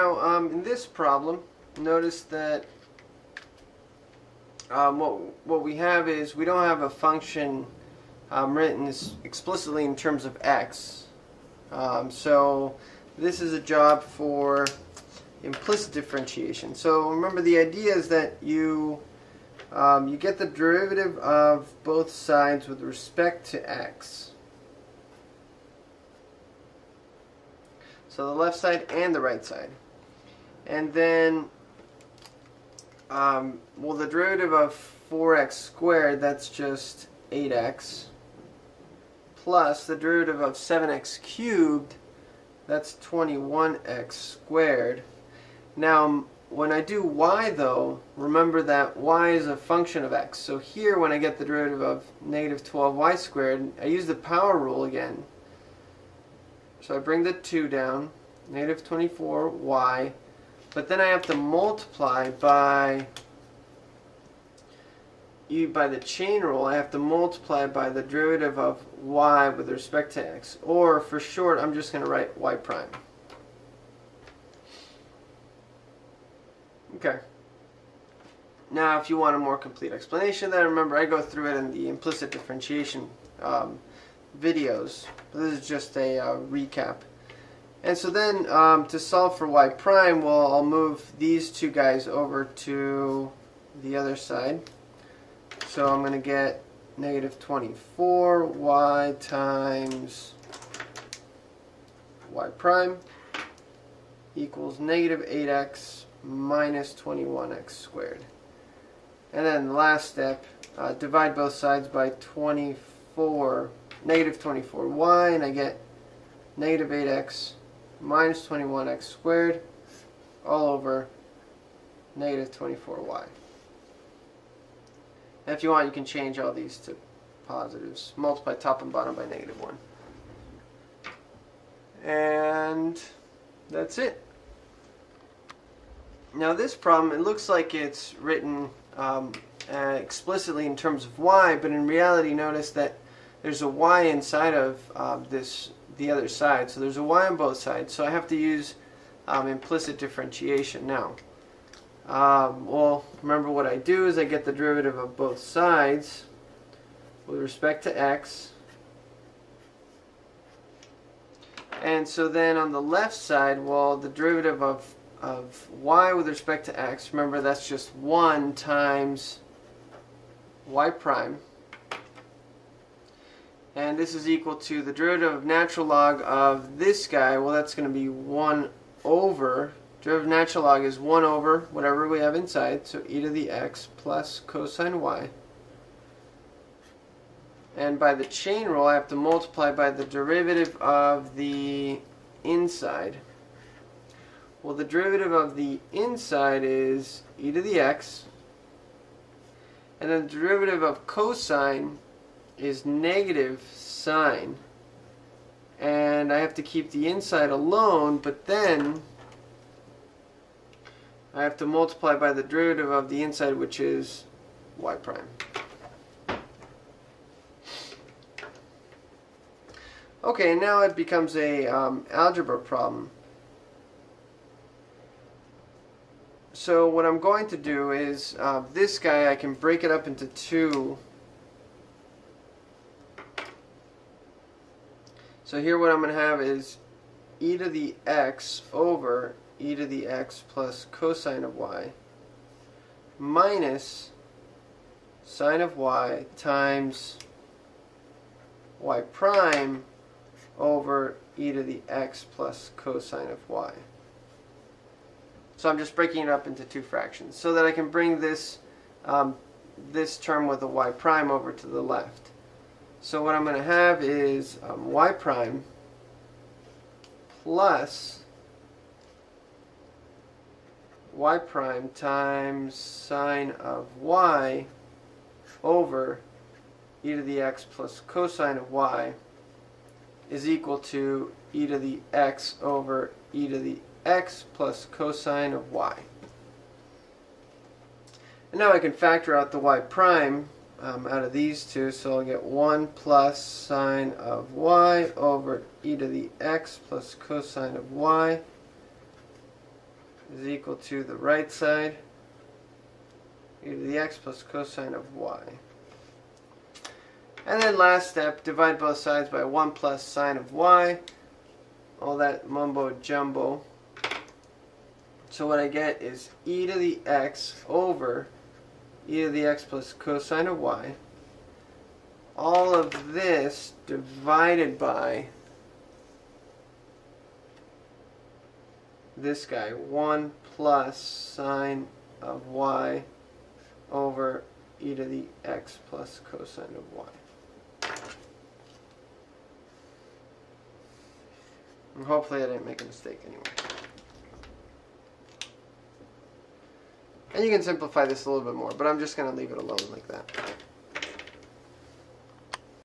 Now, in this problem, notice that what we have is we don't have a function written explicitly in terms of x. So this is a job for implicit differentiation. So remember, the idea is that you get the derivative of both sides with respect to x. So the left side and the right side. And then, well, the derivative of 4x squared, that's just 8x, plus the derivative of 7x cubed, that's 21x squared. Now, when I do y, though, remember that y is a function of x. So here, when I get the derivative of negative 12y squared, I use the power rule again. So I bring the 2 down, negative 24y, but then I have to multiply by the chain rule. I have to multiply by the derivative of y with respect to x. Or, for short, I'm just going to write y prime. Okay. Now, if you want a more complete explanation of that, remember I go through it in the implicit differentiation videos. This is just a recap. And so then, to solve for y prime, well, I'll move these two guys over to the other side. So I'm going to get negative 24y times y prime equals negative 8x minus 21x squared. And then the last step, divide both sides by negative 24y, and I get negative 8x minus 21x squared all over negative 24y. And if you want, you can change all these to positives. Multiply top and bottom by negative 1. And that's it. Now this problem, it looks like it's written explicitly in terms of y, but in reality, notice that there's a y inside of the other side. So there's a y on both sides. So I have to use implicit differentiation now. Well, remember what I do is I get the derivative of both sides with respect to x. And so then on the left side, well, the derivative of y with respect to x, remember that's just 1 times y prime. And this is equal to the derivative of natural log of this guy. Well, that's going to be 1 over, derivative of natural log is 1 over whatever we have inside, so e to the x plus cosine y. And by the chain rule, I have to multiply by the derivative of the inside. Well, the derivative of the inside is e to the x, and then the derivative of cosine is negative sine. And I have to keep the inside alone, but then I have to multiply by the derivative of the inside, which is y prime. Okay, now it becomes a algebra problem. So what I'm going to do is, this guy, I can break it up into two. So here what I'm going to have is e to the x over e to the x plus cosine of y minus sine of y times y prime over e to the x plus cosine of y. So I'm just breaking it up into two fractions so that I can bring this this term with the y prime over to the left. So what I'm going to have is y prime plus y prime times sine of y over e to the x plus cosine of y is equal to e to the x over e to the x plus cosine of y. And now I can factor out the y prime out of these two, so I'll get 1 plus sine of y over e to the x plus cosine of y is equal to the right side, e to the x plus cosine of y. And then last step, divide both sides by 1 plus sine of y. All that mumbo jumbo. So what I get is e to the x over e to the x plus cosine of y. All of this divided by this guy, 1 plus sine of y over e to the x plus cosine of y. And hopefully I didn't make a mistake anyway. And you can simplify this a little bit more, but I'm just going to leave it alone like that.